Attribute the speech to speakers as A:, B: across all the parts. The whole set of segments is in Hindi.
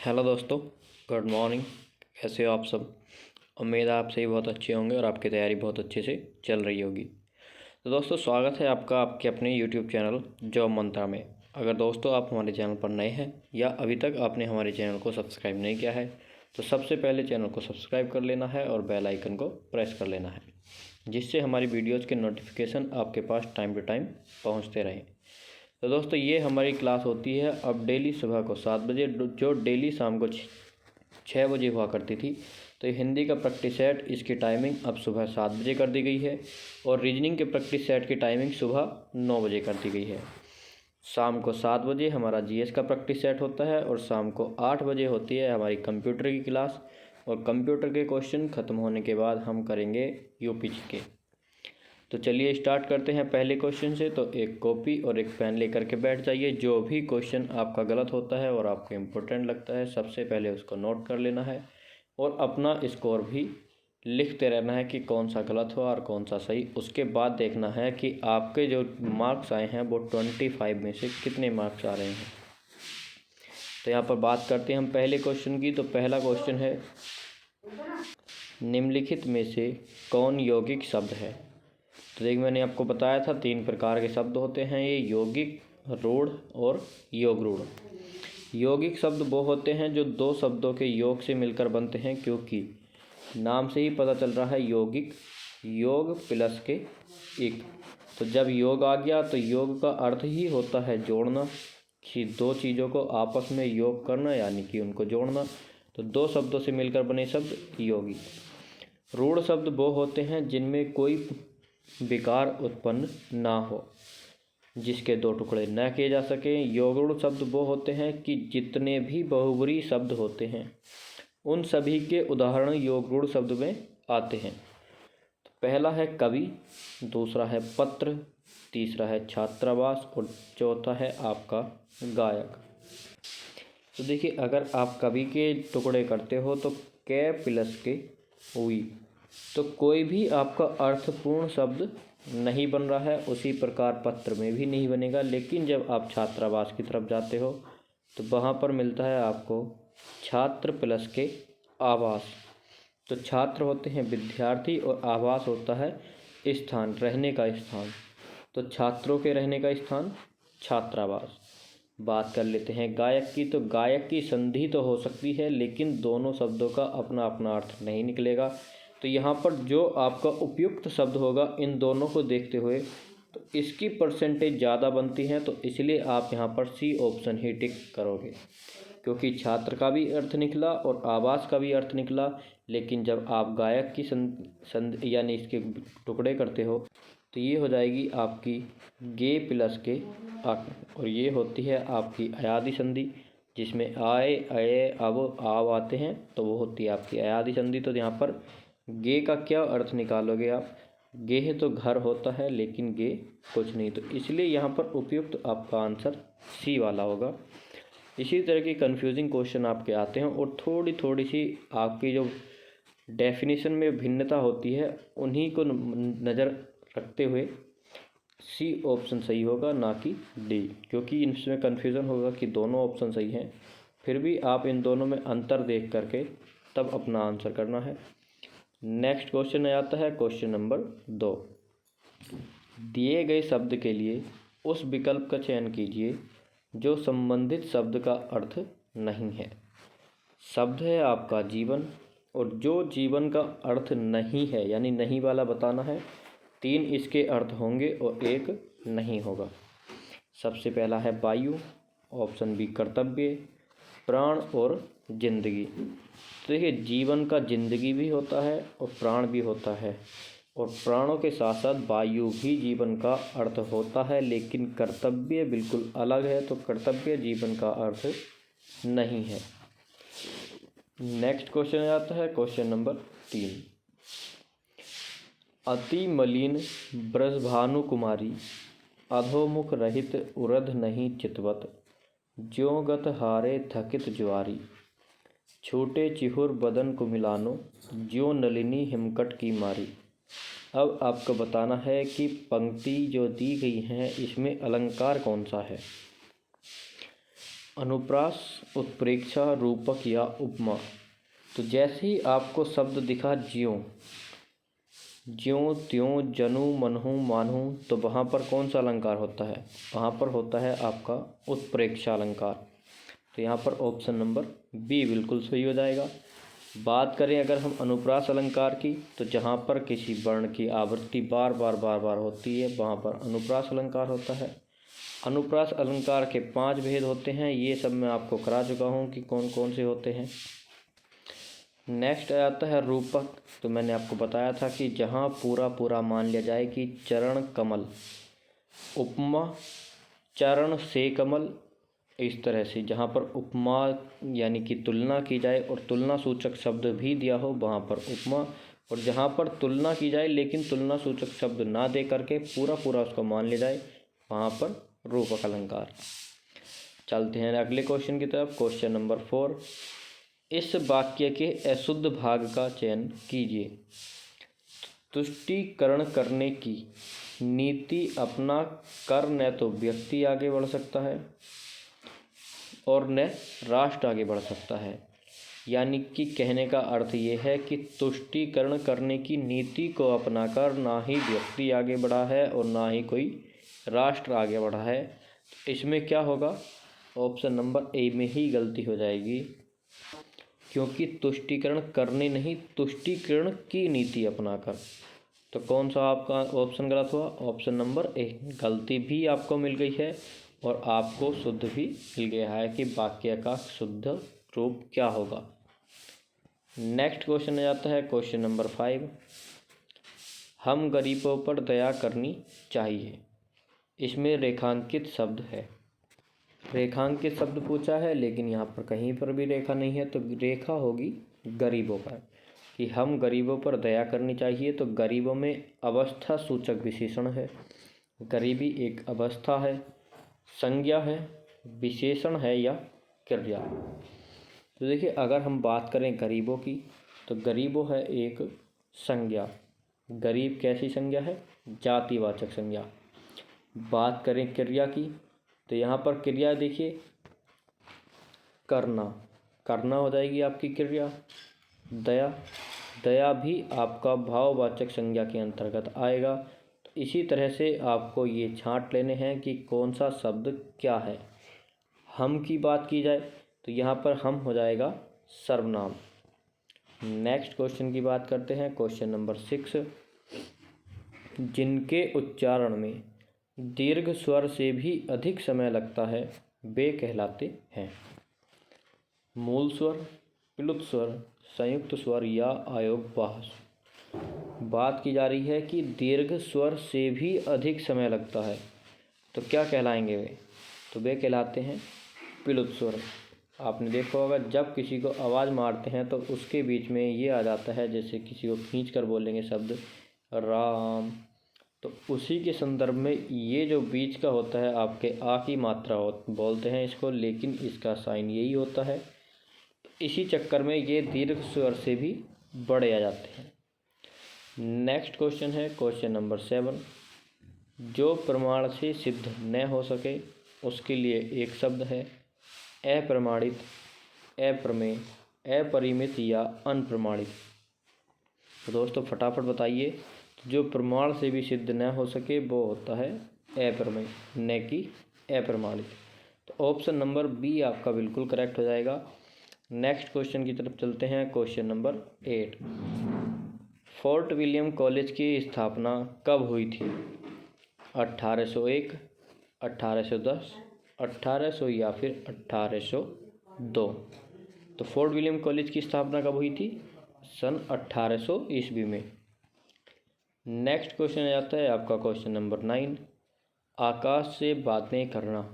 A: हेलो दोस्तों, गुड मॉर्निंग। कैसे हो आप सब? उम्मीद है आप सही बहुत अच्छे होंगे और आपकी तैयारी बहुत अच्छे से चल रही होगी। तो दोस्तों, स्वागत है आपका आपके अपने यूट्यूब चैनल जॉब मंत्रा में। अगर दोस्तों आप हमारे चैनल पर नए हैं या अभी तक आपने हमारे चैनल को सब्सक्राइब नहीं किया है तो सबसे पहले चैनल को सब्सक्राइब कर लेना है और बेल आइकन को प्रेस कर लेना है, जिससे हमारी वीडियोज़ के नोटिफिकेशन आपके पास टाइम टू टाइम पहुँचते रहें। तो दोस्तों, ये हमारी क्लास होती है अब डेली सुबह को 7 बजे, जो डेली शाम को 6 बजे हुआ करती थी। तो हिंदी का प्रैक्टिस सेट इसकी टाइमिंग अब सुबह 7 बजे कर दी गई है और रीजनिंग के प्रैक्टिस सेट की टाइमिंग सुबह 9 बजे कर दी गई है। शाम को 7 बजे हमारा जीएस का प्रैक्टिस सेट होता है और शाम को 8 बजे होती है हमारी कंप्यूटर की क्लास। और कंप्यूटर के क्वेश्चन ख़त्म होने के बाद हम करेंगे यूपीजी के। तो चलिए स्टार्ट करते हैं पहले क्वेश्चन से। तो एक कॉपी और एक पेन लेकर के बैठ जाइए। जो भी क्वेश्चन आपका गलत होता है और आपको इम्पोर्टेंट लगता है, सबसे पहले उसको नोट कर लेना है और अपना स्कोर भी लिखते रहना है कि कौन सा गलत हुआ और कौन सा सही। उसके बाद देखना है कि आपके जो मार्क्स आए हैं वो 25 में से कितने मार्क्स आ रहे हैं। तो यहाँ पर बात करते हैं हम पहले क्वेश्चन की। तो पहला क्वेश्चन है, निम्नलिखित में से कौन यौगिक शब्द है? तो देखिए, मैंने आपको बताया था 3 प्रकार के शब्द होते हैं ये, यौगिक, रूढ़ और योग रूढ़। यौगिक शब्द वो होते हैं जो 2 शब्दों के योग से मिलकर बनते हैं, क्योंकि नाम से ही पता चल रहा है यौगिक, योग प्लस के एक। तो जब योग आ गया तो योग का अर्थ ही होता है जोड़ना, कि 2 चीज़ों को आपस में योग करना, यानी कि उनको जोड़ना। तो 2 शब्दों से मिलकर बने शब्द यौगिक। रूढ़ शब्द वो होते हैं जिनमें कोई विकार उत्पन्न ना हो, जिसके 2 टुकड़े न किए जा सकें। योगरूढ़ शब्द वो होते हैं कि जितने भी बहुब्री शब्द होते हैं उन सभी के उदाहरण योगरूढ़ शब्द में आते हैं। तो पहला है कवि, दूसरा है पत्र, तीसरा है छात्रावास और चौथा है आपका गायक। तो देखिए, अगर आप कवि के टुकड़े करते हो तो कै प्लस के हुई, तो कोई भी आपका अर्थपूर्ण शब्द नहीं बन रहा है। उसी प्रकार पत्र में भी नहीं बनेगा। लेकिन जब आप छात्रावास की तरफ जाते हो तो वहाँ पर मिलता है आपको छात्र प्लस के आवास। तो छात्र होते हैं विद्यार्थी और आवास होता है स्थान, रहने का स्थान। तो छात्रों के रहने का स्थान छात्रावास। बात कर लेते हैं गायक की। तो गायक की संधि तो हो सकती है, लेकिन दोनों शब्दों का अपना अपना अर्थ नहीं निकलेगा। तो यहाँ पर जो आपका उपयुक्त शब्द होगा इन दोनों को देखते हुए तो इसकी परसेंटेज ज़्यादा बनती है, तो इसलिए आप यहाँ पर सी ऑप्शन ही टिक करोगे, क्योंकि छात्र का भी अर्थ निकला और आवास का भी अर्थ निकला। लेकिन जब आप गायक की संध यानी इसके टुकड़े करते हो तो ये हो जाएगी आपकी गे प्लस के आक, और ये होती है आपकी अयादि संधि, जिसमें आए, अये, अब, आव आते हैं, तो वो होती है आपकी अयादि संधि। तो यहाँ पर गे का क्या अर्थ निकालोगे आप? गे तो घर होता है, लेकिन गे कुछ नहीं, तो इसलिए यहाँ पर उपयुक्त आपका आंसर सी वाला होगा। इसी तरह के कन्फ्यूजिंग क्वेश्चन आपके आते हैं और थोड़ी थोड़ी सी आपकी जो डेफिनेशन में भिन्नता होती है उन्हीं को नज़र रखते हुए सी ऑप्शन सही होगा, ना कि डी, क्योंकि इसमें कन्फ्यूज़न होगा कि दोनों ऑप्शन सही हैं। फिर भी आप इन दोनों में अंतर देख करके तब अपना आंसर करना है। नेक्स्ट क्वेश्चन आता है क्वेश्चन नंबर 2। दिए गए शब्द के लिए उस विकल्प का चयन कीजिए जो संबंधित शब्द का अर्थ नहीं है। शब्द है आपका जीवन, और जो जीवन का अर्थ नहीं है यानी नहीं वाला बताना है। 3 इसके अर्थ होंगे और 1 नहीं होगा। सबसे पहला है वायु, ऑप्शन बी कर्तव्य, प्राण और जिंदगी। तो देखिए, जीवन का जिंदगी भी होता है और प्राण भी होता है, और प्राणों के साथ साथ वायु भी जीवन का अर्थ होता है, लेकिन कर्तव्य बिल्कुल अलग है। तो कर्तव्य जीवन का अर्थ नहीं है। नेक्स्ट क्वेश्चन आता है क्वेश्चन नंबर 3। अति मलिन ब्रजभानु कुमारी, अधोमुख रहित उरध नहीं चितवत, ज्यों गत हारे थकित ज्वारी, छोटे चिहुर बदन को मिलानो, ज्यों नलिनी हिमकट की मारी। अब आपको बताना है कि पंक्ति जो दी गई है इसमें अलंकार कौन सा है। अनुप्रास, उत्प्रेक्षा, रूपक या उपमा। तो जैसे ही आपको शब्द दिखा ज्यों, ज्यों त्यों, जनु मनहु मानहु, तो वहाँ पर कौन सा अलंकार होता है? वहाँ पर होता है आपका उत्प्रेक्षा अलंकार। तो यहाँ पर ऑप्शन नंबर बी बिल्कुल सही हो जाएगा। बात करें अगर हम अनुप्रास अलंकार की, तो जहाँ पर किसी वर्ण की आवृत्ति बार बार होती है वहाँ पर अनुप्रास अलंकार होता है। अनुप्रास अलंकार के 5 भेद होते हैं, ये सब मैं आपको करा चुका हूँ कि कौन कौन से होते हैं। नेक्स्ट आता है रूपक। तो मैंने आपको बताया था कि जहाँ पूरा मान लिया जाए कि चरण कमल, उपमा चरण से कमल, इस तरह से जहाँ पर उपमा यानी कि तुलना की जाए और तुलना सूचक शब्द भी दिया हो वहाँ पर उपमा, और जहाँ पर तुलना की जाए लेकिन तुलना सूचक शब्द ना दे करके पूरा उसको मान लिया जाए वहाँ पर रूपक अलंकार। चलते हैं अगले क्वेश्चन की तरफ। क्वेश्चन नंबर 4, इस वाक्य के अशुद्ध भाग का चयन कीजिए। तुष्टीकरण करने की नीति अपना कर न तो व्यक्ति आगे बढ़ सकता है और न राष्ट्र आगे बढ़ सकता है। यानी कि कहने का अर्थ ये है कि तुष्टीकरण करने की नीति को अपनाकर ना ही व्यक्ति आगे बढ़ा है और ना ही कोई राष्ट्र आगे बढ़ा है। इसमें क्या होगा? ऑप्शन नंबर ए में ही गलती हो जाएगी, क्योंकि तुष्टीकरण करने नहीं, तुष्टीकरण की नीति अपनाकर। तो कौन सा आपका ऑप्शन गलत हुआ? Option number A. गलती भी आपको मिल गई है और आपको शुद्ध भी मिल गया है कि वाक्य का शुद्ध रूप क्या होगा। नेक्स्ट क्वेश्चन आ जाता है क्वेश्चन नंबर 5, हम गरीबों पर दया करनी चाहिए। इसमें रेखांकित शब्द है, रेखांकित शब्द पूछा है लेकिन यहाँ पर कहीं पर भी रेखा नहीं है, तो रेखा होगी गरीबों पर, कि हम गरीबों पर दया करनी चाहिए। तो गरीबों में अवस्था सूचक विशेषण है, गरीबी एक अवस्था है, संज्ञा है, विशेषण है या क्रिया। तो देखिए अगर हम बात करें गरीबों की, तो गरीबों है एक संज्ञा। गरीब कैसी संज्ञा है? जातिवाचक संज्ञा। बात करें क्रिया की, तो यहाँ पर क्रिया देखिए करना, करना हो जाएगी आपकी क्रिया। दया, दया भी आपका भाववाचक संज्ञा के अंतर्गत आएगा। तो इसी तरह से आपको ये छांट लेने हैं कि कौन सा शब्द क्या है। हम की बात की जाए तो यहाँ पर हम हो जाएगा सर्वनाम। नेक्स्ट क्वेश्चन की बात करते हैं, क्वेश्चन नंबर 6, जिनके उच्चारण में दीर्घ स्वर से भी अधिक समय लगता है वे कहलाते हैं। मूल स्वर, प्लुत स्वर, संयुक्त स्वर या अयोगवाह। बात की जा रही है कि दीर्घ स्वर से भी अधिक समय लगता है, तो क्या कहलाएंगे वे? तो वे कहलाते हैं प्लुत स्वर। आपने देखा होगा जब किसी को आवाज़ मारते हैं तो उसके बीच में ये आ जाता है, जैसे किसी को खींच कर बोलेंगे शब्द राम, तो उसी के संदर्भ में ये जो बीच का होता है आपके आ की मात्रा बोलते हैं इसको, लेकिन इसका साइन यही होता है। इसी चक्कर में ये दीर्घ स्वर से भी बड़े आ जाते हैं। नेक्स्ट क्वेश्चन है क्वेश्चन नंबर 7, जो प्रमाण से सिद्ध न हो सके उसके लिए एक शब्द है अप्रमाणित, अप्रमेय, अपरिमित या अनप्रमाणित। तो दोस्तों फटाफट बताइए, जो प्रमाण से भी सिद्ध न हो सके वो होता है अप्रमेय, न कि अप्रमाणित। तो ऑप्शन नंबर बी आपका बिल्कुल करेक्ट हो जाएगा। नेक्स्ट क्वेश्चन की तरफ चलते हैं, question number 8, fort William college की स्थापना कब हुई थी? 1801, 1810, 1800 या फिर 1802। तो फोर्ट विलियम कॉलेज की स्थापना कब हुई थी? सन 1800 ईस्वी में। नेक्स्ट क्वेश्चन आ जाता है आपका क्वेश्चन नंबर 9, आकाश से बातें करना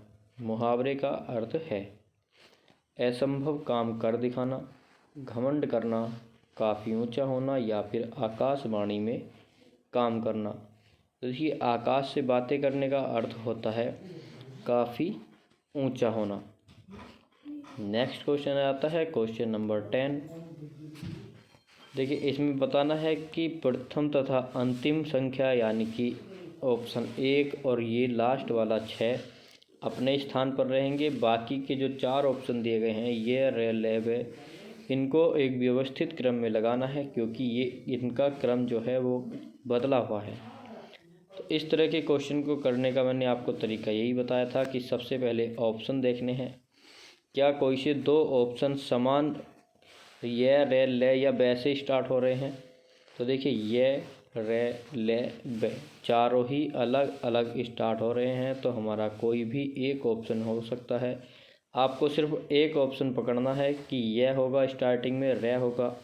A: मुहावरे का अर्थ है असंभव काम कर दिखाना, घमंड करना, काफ़ी ऊंचा होना या फिर आकाशवाणी में काम करना। तो देखिए आकाश से बातें करने का अर्थ होता है काफ़ी ऊंचा होना। नेक्स्ट क्वेश्चन आता है क्वेश्चन नंबर 10, देखिए इसमें बताना है कि प्रथम तथा अंतिम संख्या यानी कि ऑप्शन 1 और ये लास्ट वाला 6 अपने स्थान पर रहेंगे। बाकी के जो 4 ऑप्शन दिए गए हैं ये रे ले वे, इनको एक व्यवस्थित क्रम में लगाना है, क्योंकि ये इनका क्रम जो है वो बदला हुआ है। तो इस तरह के क्वेश्चन को करने का मैंने आपको तरीका यही बताया था कि सबसे पहले ऑप्शन देखने हैं, क्या कोई से 2 ऑप्शन समान ये रे ले या बे से स्टार्ट हो रहे हैं। तो देखिए ये रे ले बे चारों ही अलग अलग स्टार्ट हो रहे हैं, तो हमारा कोई भी एक ऑप्शन हो सकता है। आपको सिर्फ एक ऑप्शन पकड़ना है कि यह होगा स्टार्टिंग में, रे होगा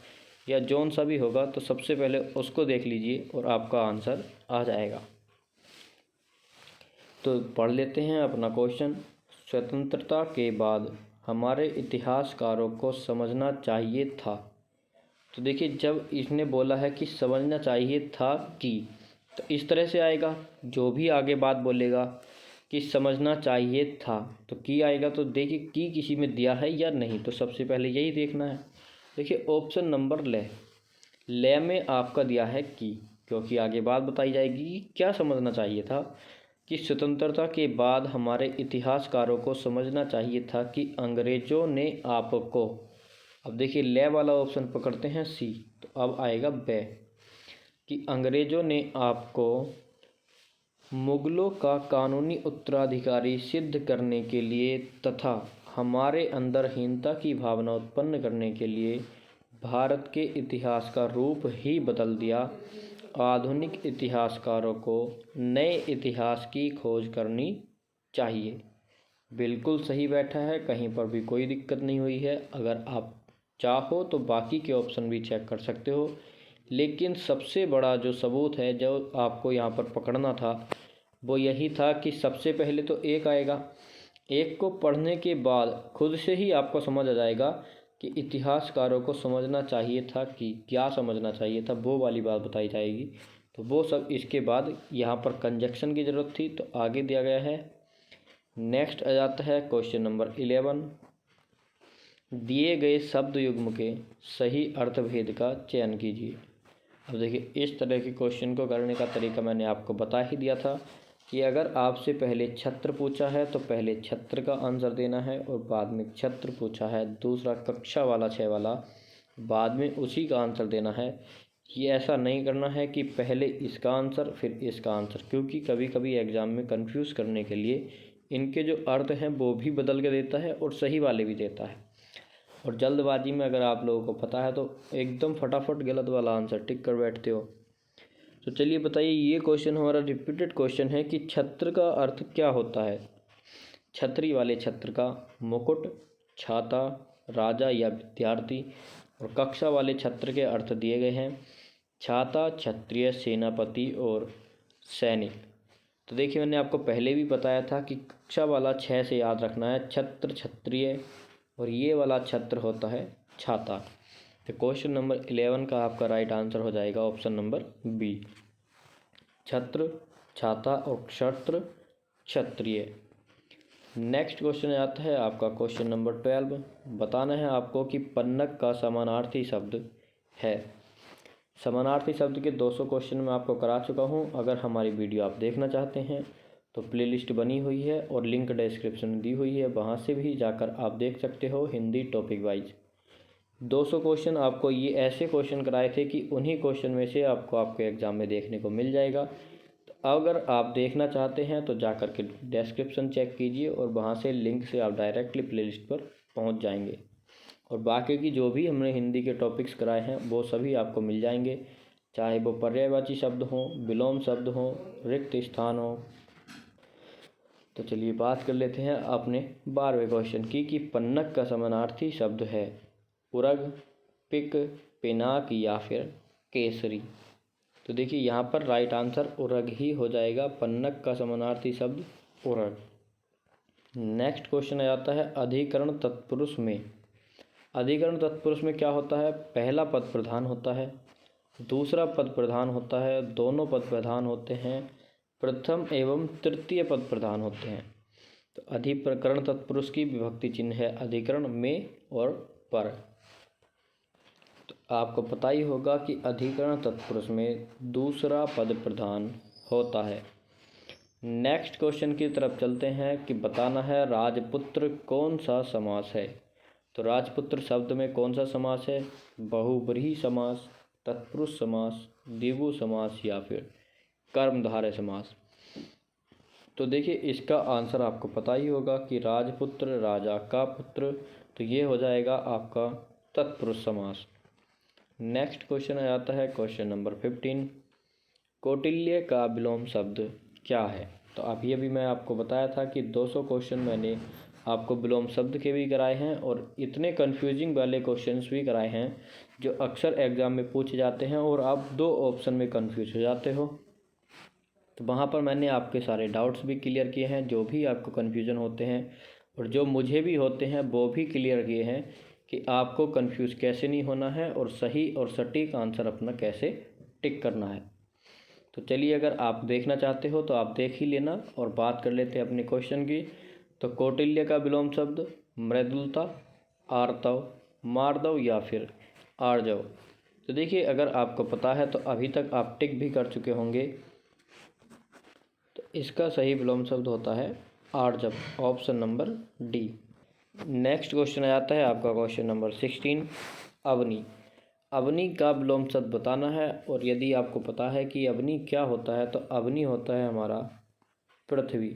A: या जौन सा भी होगा, तो सबसे पहले उसको देख लीजिए और आपका आंसर आ जाएगा। तो पढ़ लेते हैं अपना क्वेश्चन। स्वतंत्रता के बाद हमारे इतिहासकारों को समझना चाहिए था। तो देखिए जब इसने बोला है कि समझना चाहिए था कि, तो इस तरह से आएगा। जो भी आगे बात बोलेगा कि समझना चाहिए था तो की आएगा। तो देखिए की किसी में दिया है या नहीं, तो सबसे पहले यही देखना है। देखिए ऑप्शन नंबर ले में आपका दिया है की, क्योंकि आगे बात बताई जाएगी कि क्या समझना चाहिए था कि स्वतंत्रता के बाद हमारे इतिहासकारों को समझना चाहिए था कि अंग्रेज़ों ने आपको, अब देखिए ले वाला ऑप्शन पकड़ते हैं सी, तो अब आएगा बे, कि अंग्रेज़ों ने आपको मुग़लों का कानूनी उत्तराधिकारी सिद्ध करने के लिए तथा हमारे अंदर हीनता की भावना उत्पन्न करने के लिए भारत के इतिहास का रूप ही बदल दिया। आधुनिक इतिहासकारों को नए इतिहास की खोज करनी चाहिए। बिल्कुल सही बैठा है, कहीं पर भी कोई दिक्कत नहीं हुई है। अगर आप चाहो तो बाकी के ऑप्शन भी चेक कर सकते हो, लेकिन सबसे बड़ा जो सबूत है जो आपको यहाँ पर पकड़ना था वो यही था कि सबसे पहले तो एक आएगा। एक को पढ़ने के बाद खुद से ही आपको समझ आ जाएगा कि इतिहासकारों को समझना चाहिए था कि क्या समझना चाहिए था, वो वाली बात बताई जाएगी। तो वो सब इसके बाद यहाँ पर कंजक्शन की ज़रूरत थी, तो आगे दिया गया है। नेक्स्ट आ जाता है क्वेश्चन नंबर 11। दिए गए शब्द युग्म के सही अर्थभेद का चयन कीजिए। अब देखिए इस तरह के क्वेश्चन को करने का तरीका मैंने आपको बता ही दिया था कि अगर आपसे पहले छत्र पूछा है तो पहले छत्र का आंसर देना है, और बाद में छत्र पूछा है दूसरा कक्षा वाला 6 वाला, बाद में उसी का आंसर देना है। ये ऐसा नहीं करना है कि पहले इसका आंसर फिर इसका आंसर, क्योंकि कभी कभी एग्ज़ाम में कंफ्यूज करने के लिए इनके जो अर्थ हैं वो भी बदल के देता है और सही वाले भी देता है। और जल्दबाजी में अगर आप लोगों को पता है तो एकदम फटाफट गलत वाला आंसर टिक कर बैठते हो। तो चलिए बताइए, ये क्वेश्चन हमारा रिपीटेड क्वेश्चन है कि छत्र का अर्थ क्या होता है। छतरी वाले छत्र का मुकुट, छाता, राजा या विद्यार्थी। और कक्षा वाले छत्र के अर्थ दिए गए हैं, छाता, क्षत्रिय, सेनापति और सैनिक। तो देखिए मैंने आपको पहले भी बताया था कि कक्षा वाला 6 से याद रखना है, छत्र क्षत्रिय, और ये वाला छत्र होता है छाता। तो क्वेश्चन नंबर 11 का आपका राइट आंसर हो जाएगा ऑप्शन नंबर बी, छत्र, छाता और क्षत्र क्षत्रिय। नेक्स्ट क्वेश्चन आता है आपका क्वेश्चन नंबर 12। बताना है आपको कि पन्नग का समानार्थी शब्द है। समानार्थी शब्द के 200 क्वेश्चन मैं आपको करा चुका हूं। अगर हमारी वीडियो आप देखना चाहते हैं तो प्लेलिस्ट बनी हुई है और लिंक डिस्क्रिप्शन में दी हुई है, वहां से भी जाकर आप देख सकते हो हिंदी टॉपिक वाइज। 200 क्वेश्चन आपको ये ऐसे क्वेश्चन कराए थे कि उन्हीं क्वेश्चन में से आपको आपके एग्ज़ाम में देखने को मिल जाएगा। तो अगर आप देखना चाहते हैं तो जाकर के डिस्क्रिप्शन चेक कीजिए और वहाँ से लिंक से आप डायरेक्टली प्लेलिस्ट पर पहुँच जाएंगे। और बाकी की जो भी हमने हिंदी के टॉपिक्स कराए हैं वो सभी आपको मिल जाएंगे, चाहे वो पर्यायवाची शब्द हों, विलोम शब्द हों, रिक्त स्थान हो। तो चलिए बात कर लेते हैं अपने 12वें क्वेश्चन की कि पन्नग का समानार्थी शब्द है उरग, पिक, पिनाक या फिर केसरी। तो देखिए यहाँ पर राइट आंसर उरग ही हो जाएगा, पन्नग का समानार्थी शब्द उरग। नेक्स्ट क्वेश्चन आ जाता है अधिकरण तत्पुरुष में। अधिकरण तत्पुरुष में क्या होता है, पहला पद प्रधान होता है, दूसरा पद प्रधान होता है, दोनों पद प्रधान होते हैं, प्रथम एवं तृतीय पद प्रधान होते हैं। तो अधिकरण तत्पुरुष की विभक्ति चिन्ह है अधिकरण में और पर। तो आपको पता ही होगा कि अधिकरण तत्पुरुष में दूसरा पद प्रधान होता है। नेक्स्ट क्वेश्चन की तरफ चलते हैं कि बताना है राजपुत्र कौन सा समास है। तो राजपुत्र शब्द में कौन सा समास है? बहुब्रीहि समास, तत्पुरुष समास, द्विगु समास या फिर कर्मधारय समास। तो देखिए इसका आंसर आपको पता ही होगा कि राजपुत्र, राजा का पुत्र, तो ये हो जाएगा आपका तत्पुरुष समास। नेक्स्ट क्वेश्चन आ जाता है क्वेश्चन नंबर 15। कौटिल्य का विलोम शब्द क्या है? तो अभी मैं आपको बताया था कि 200 क्वेश्चन मैंने आपको विलोम शब्द के भी कराए हैं और इतने कंफ्यूजिंग वाले क्वेश्चंस भी कराए हैं जो अक्सर एग्जाम में पूछे जाते हैं और आप 2 ऑप्शन में कंफ्यूज हो जाते हो। तो वहाँ पर मैंने आपके सारे डाउट्स भी क्लियर किए हैं, जो भी आपको कन्फ्यूज़न होते हैं और जो मुझे भी होते हैं वो भी क्लियर किए हैं कि आपको कंफ्यूज कैसे नहीं होना है और सही और सटीक आंसर अपना कैसे टिक करना है। तो चलिए अगर आप देखना चाहते हो तो आप देख ही लेना और बात कर लेते हैं अपने क्वेश्चन की। तो कौटिल्य का विलोम शब्द मृदुलता, आर्तव, मार्दव या फिर आर्जव। तो देखिए अगर आपको पता है तो अभी तक आप टिक भी कर चुके होंगे। तो इसका सही विलोम शब्द होता है आर्जव, option number D. Next question आ जाता है आपका क्वेश्चन नंबर 16, अवनी। अवनी का विलोम शब्द बताना है और यदि आपको पता है कि अवनी क्या होता है तो अवनी होता है हमारा पृथ्वी।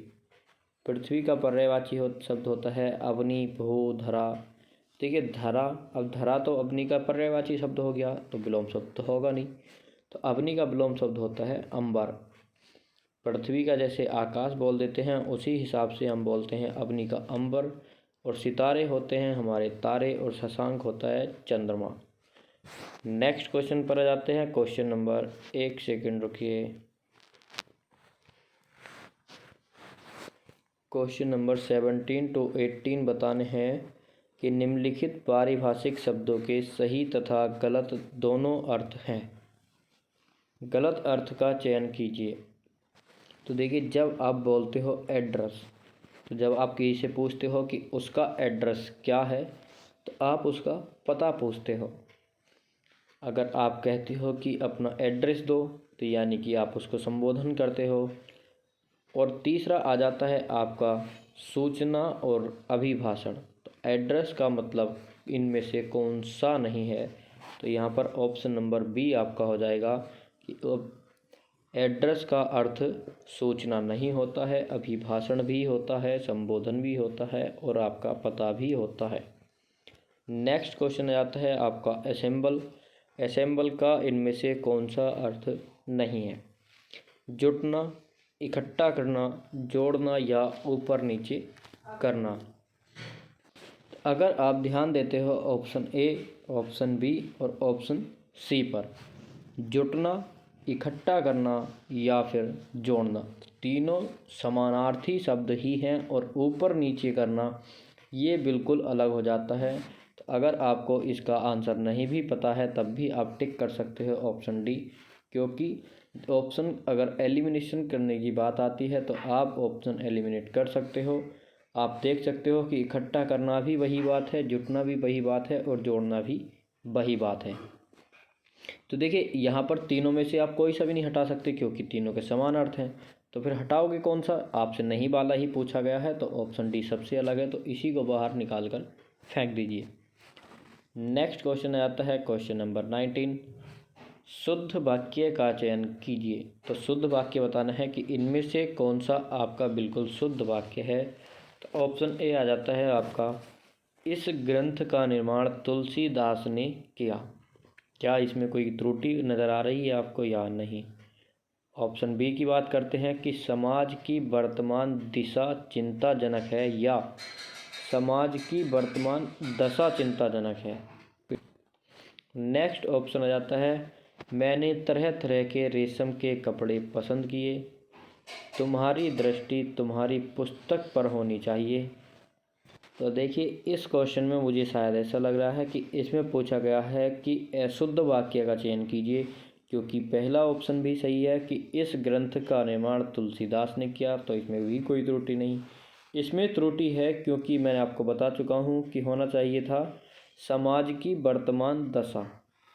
A: पृथ्वी का पर्यायवाची शब्द होता है अवनी, भू, धरा। देखिए धरा, अब धरा तो अवनी का पर्यायवाची शब्द हो गया तो विलोम शब्द तो होगा नहीं। तो अवनी का विलोम शब्द होता है अंबर। पृथ्वी का जैसे आकाश बोल देते हैं उसी हिसाब से हम बोलते हैं अवनी का अंबर। और सितारे होते हैं हमारे तारे और शशांक होता है चंद्रमा। नेक्स्ट क्वेश्चन पर आ जाते हैं। क्वेश्चन नंबर 1 सेकंड रुकिए। क्वेश्चन नंबर 17 to 18 बताने हैं कि निम्नलिखित पारिभाषिक शब्दों के सही तथा गलत दोनों अर्थ हैं। गलत अर्थ का चयन कीजिए। तो देखिए जब आप बोलते हो एड्रेस, तो जब आप किसी से पूछते हो कि उसका एड्रेस क्या है तो आप उसका पता पूछते हो। अगर आप कहते हो कि अपना एड्रेस दो तो यानी कि आप उसको संबोधन करते हो। और तीसरा आ जाता है आपका सूचना और अभिभाषण। तो एड्रेस का मतलब इनमें से कौन सा नहीं है? तो यहाँ पर ऑप्शन नंबर बी आपका हो जाएगा कि एड्रेस का अर्थ सूचना नहीं होता है, अभिभाषण भी होता है, संबोधन भी होता है और आपका पता भी होता है। नेक्स्ट क्वेश्चन आ जाता है आपका असेंबल। असेंबल का इनमें से कौन सा अर्थ नहीं है? जुटना, इकट्ठा करना, जोड़ना या ऊपर नीचे करना। अगर आप ध्यान देते हो ऑप्शन ए, ऑप्शन बी और ऑप्शन सी पर, जुटना, इकट्ठा करना या फिर जोड़ना, तीनों समानार्थी शब्द ही हैं और ऊपर नीचे करना ये बिल्कुल अलग हो जाता है। तो अगर आपको इसका आंसर नहीं भी पता है तब भी आप टिक कर सकते हो ऑप्शन डी, क्योंकि ऑप्शन अगर एलिमिनेशन करने की बात आती है तो आप ऑप्शन एलिमिनेट कर सकते हो। आप देख सकते हो कि इकट्ठा करना भी वही बात है, जुटना भी वही बात है और जोड़ना भी वही बात है। तो देखिए यहाँ पर तीनों में से आप कोई सा भी नहीं हटा सकते क्योंकि तीनों के समान अर्थ हैं। तो फिर हटाओगे कौन सा? आपसे नहीं वाला ही पूछा गया है तो ऑप्शन डी सबसे अलग है, तो इसी को बाहर निकाल कर फेंक दीजिए। नेक्स्ट क्वेश्चन आता है क्वेश्चन नंबर 19, शुद्ध वाक्य का चयन कीजिए। तो शुद्ध वाक्य बताना है कि इनमें से कौन सा आपका बिल्कुल शुद्ध वाक्य है। तो ऑप्शन ए आ जाता है आपका, इस ग्रंथ का निर्माण तुलसीदास ने किया। क्या इसमें कोई त्रुटि नज़र आ रही है आपको या नहीं? ऑप्शन बी की बात करते हैं कि समाज की वर्तमान दिशा चिंताजनक है या समाज की वर्तमान दशा चिंताजनक है। नेक्स्ट ऑप्शन आ जाता है, मैंने तरह तरह के रेशम के कपड़े पसंद किए, तुम्हारी दृष्टि तुम्हारी पुस्तक पर होनी चाहिए। तो देखिए इस क्वेश्चन में मुझे शायद ऐसा लग रहा है कि इसमें पूछा गया है कि अशुद्ध वाक्य का चयन कीजिए, क्योंकि पहला ऑप्शन भी सही है कि इस ग्रंथ का निर्माण तुलसीदास ने किया, तो इसमें भी कोई त्रुटि नहीं। इसमें त्रुटि है क्योंकि मैंने आपको बता चुका हूँ कि होना चाहिए था समाज की वर्तमान दशा।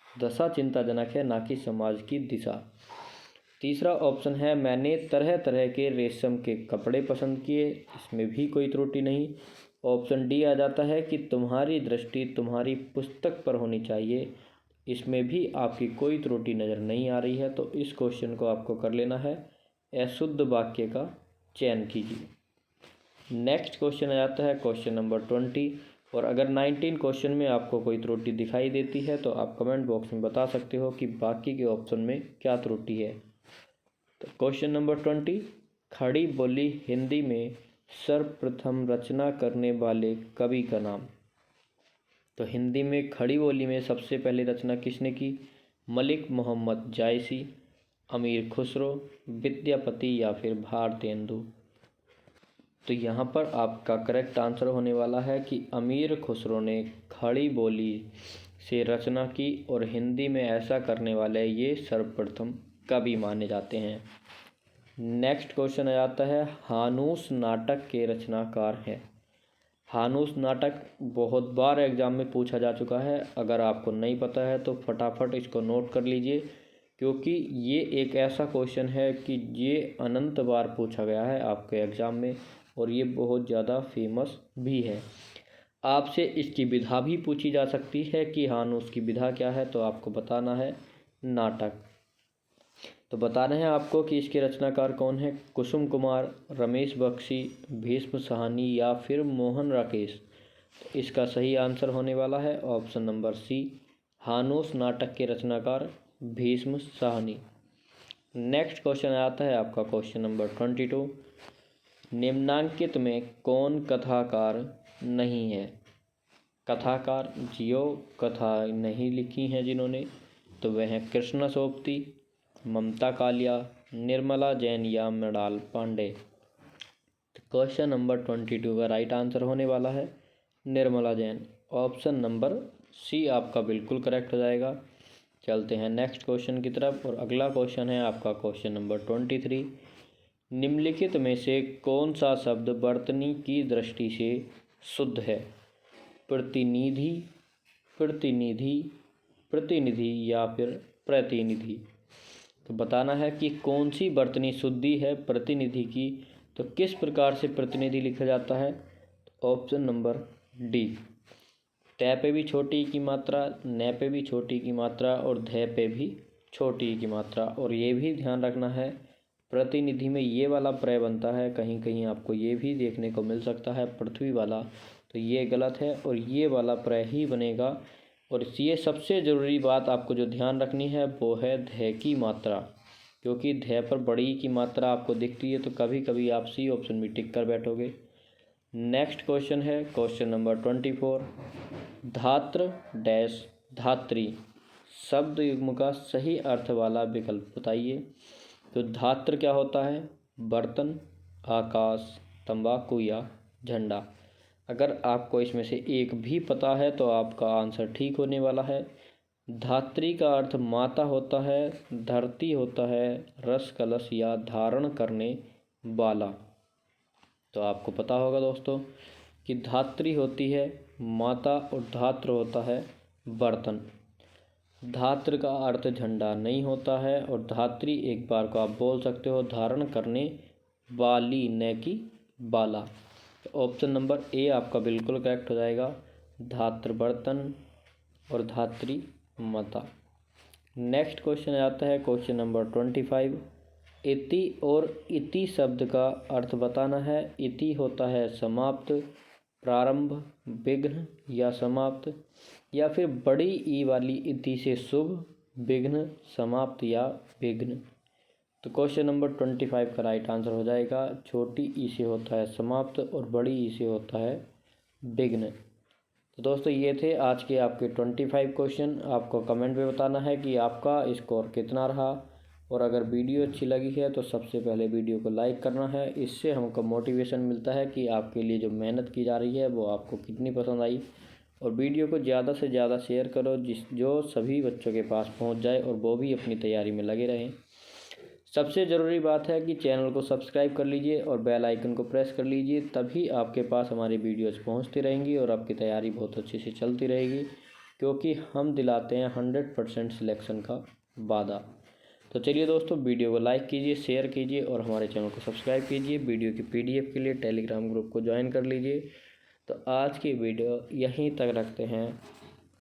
A: दशा चिंताजनक है ना कि समाज की दिशा। तीसरा ऑप्शन है मैंने तरह तरह के रेशम के कपड़े पसंद किए, इसमें भी कोई त्रुटि नहीं। ऑप्शन डी आ जाता है कि तुम्हारी दृष्टि तुम्हारी पुस्तक पर होनी चाहिए, इसमें भी आपकी कोई त्रुटि नज़र नहीं आ रही है। तो इस क्वेश्चन को आपको कर लेना है, अशुद्ध वाक्य का चयन कीजिए। नेक्स्ट क्वेश्चन आ जाता है क्वेश्चन नंबर 20। और अगर 19 क्वेश्चन में आपको कोई त्रुटि दिखाई देती है तो आप कमेंट बॉक्स में बता सकते हो कि बाकी के ऑप्शन में क्या त्रुटि है। तो क्वेश्चन नंबर 20, खड़ी बोली हिंदी में सर्वप्रथम रचना करने वाले कवि का नाम। तो हिंदी में खड़ी बोली में सबसे पहले रचना किसने की? मलिक मोहम्मद जायसी, अमीर खुसरो, विद्यापति या फिर भारतेंदु। तो यहाँ पर आपका करेक्ट आंसर होने वाला है कि अमीर खुसरो ने खड़ी बोली से रचना की और हिंदी में ऐसा करने वाले ये सर्वप्रथम कवि माने जाते हैं। नेक्स्ट क्वेश्चन आ जाता है हानूस नाटक के रचनाकार हैं। हानूस नाटक बहुत बार एग्जाम में पूछा जा चुका है, अगर आपको नहीं पता है तो फटाफट इसको नोट कर लीजिए, क्योंकि ये एक ऐसा क्वेश्चन है कि ये अनंत बार पूछा गया है आपके एग्ज़ाम में और ये बहुत ज़्यादा फेमस भी है। आपसे इसकी विधा भी पूछी जा सकती है कि हानूस की विधा क्या है, तो आपको बताना है नाटक। तो बताना है आपको कि इसके रचनाकार कौन है, कुसुम कुमार, रमेश बख्शी, भीष्म साहनी या फिर मोहन राकेश। तो इसका सही आंसर होने वाला है ऑप्शन नंबर सी, हानूस नाटक के रचनाकार भीष्म साहनी। नेक्स्ट क्वेश्चन आता है आपका क्वेश्चन नंबर 22, निम्नांकित में कौन कथाकार नहीं है? कथाकार जियो कथा नहीं लिखी हैं जिन्होंने, तो वह हैं कृष्णा सोबती, ममता कालिया, निर्मला जैन या मृणाल पांडे। क्वेश्चन नंबर 22 का राइट आंसर होने वाला है Nirmala Jain. Option number C आपका बिल्कुल करेक्ट हो जाएगा। चलते हैं नेक्स्ट क्वेश्चन की तरफ और अगला क्वेश्चन है आपका क्वेश्चन नंबर 23, निम्नलिखित में से कौन सा शब्द वर्तनी की दृष्टि से शुद्ध है? प्रतिनिधि, प्रतिनिधि, प्रतिनिधि या फिर प्रतिनिधि। तो बताना है कि कौन सी वर्तनी शुद्धि है प्रतिनिधि की, तो किस प्रकार से प्रतिनिधि लिखा जाता है? ऑप्शन नंबर डी, तय पे भी छोटी की मात्रा, न पे भी छोटी की मात्रा और ध पे भी छोटी की मात्रा। और ये भी ध्यान रखना है प्रतिनिधि में ये वाला प्रय बनता है, कहीं कहीं आपको ये भी देखने को मिल सकता है पृथ्वी वाला, तो ये गलत है और ये वाला प्रय ही बनेगा। और ये सबसे ज़रूरी बात आपको जो ध्यान रखनी है वो है ध की मात्रा, क्योंकि ध पर बड़ी की मात्रा आपको दिखती है तो कभी कभी आप सी ऑप्शन में टिक कर बैठोगे। नेक्स्ट क्वेश्चन है क्वेश्चन नंबर 24, धात्र डैश धात्री शब्द युग्म का सही अर्थ वाला विकल्प बताइए। तो धात्र क्या होता है? बर्तन, आकाश, तंबाकू या झंडा। अगर आपको इसमें से एक भी पता है तो आपका आंसर ठीक होने वाला है। धात्री का अर्थ माता होता है, धरती होता है, रस कलश या धारण करने वाला। तो आपको पता होगा दोस्तों कि धात्री होती है माता और धात्र होता है बर्तन। धात्र का अर्थ झंडा नहीं होता है और धात्री एक बार को आप बोल सकते हो धारण करने वाली, न कि बाला। तो ऑप्शन नंबर ए आपका बिल्कुल करेक्ट हो जाएगा, धात्र बर्तन और धात्री माता। नेक्स्ट क्वेश्चन आता है क्वेश्चन नंबर 25, इति और इति शब्द का अर्थ बताना है। इति होता है समाप्त, प्रारंभ, विघ्न या समाप्त, या फिर बड़ी ई वाली इति से शुभ, विघ्न, समाप्त या विघ्न। तो क्वेश्चन नंबर 25 का राइट आंसर हो जाएगा छोटी ई से होता है समाप्त और बड़ी ई से होता है विघ्न। तो दोस्तों ये थे आज के आपके 25 क्वेश्चन। आपको कमेंट में बताना है कि आपका स्कोर कितना रहा, और अगर वीडियो अच्छी लगी है तो सबसे पहले वीडियो को लाइक करना है। इससे हमको मोटिवेशन मिलता है कि आपके लिए जो मेहनत की जा रही है वो आपको कितनी पसंद आई। और वीडियो को ज़्यादा से ज़्यादा शेयर करो जो सभी बच्चों के पास पहुंच जाए और वो भी अपनी तैयारी में लगे रहें। सबसे ज़रूरी बात है कि चैनल को सब्सक्राइब कर लीजिए और बेल आइकन को प्रेस कर लीजिए, तभी आपके पास हमारी वीडियोज़ पहुँचती रहेंगी और आपकी तैयारी बहुत अच्छे से चलती रहेगी, क्योंकि हम दिलाते हैं 100% सिलेक्शन का वादा। तो चलिए दोस्तों, वीडियो को लाइक कीजिए, शेयर कीजिए और हमारे चैनल को सब्सक्राइब कीजिए। वीडियो की PDF के लिए टेलीग्राम ग्रुप को ज्वाइन कर लीजिए। तो आज की वीडियो यहीं तक रखते हैं।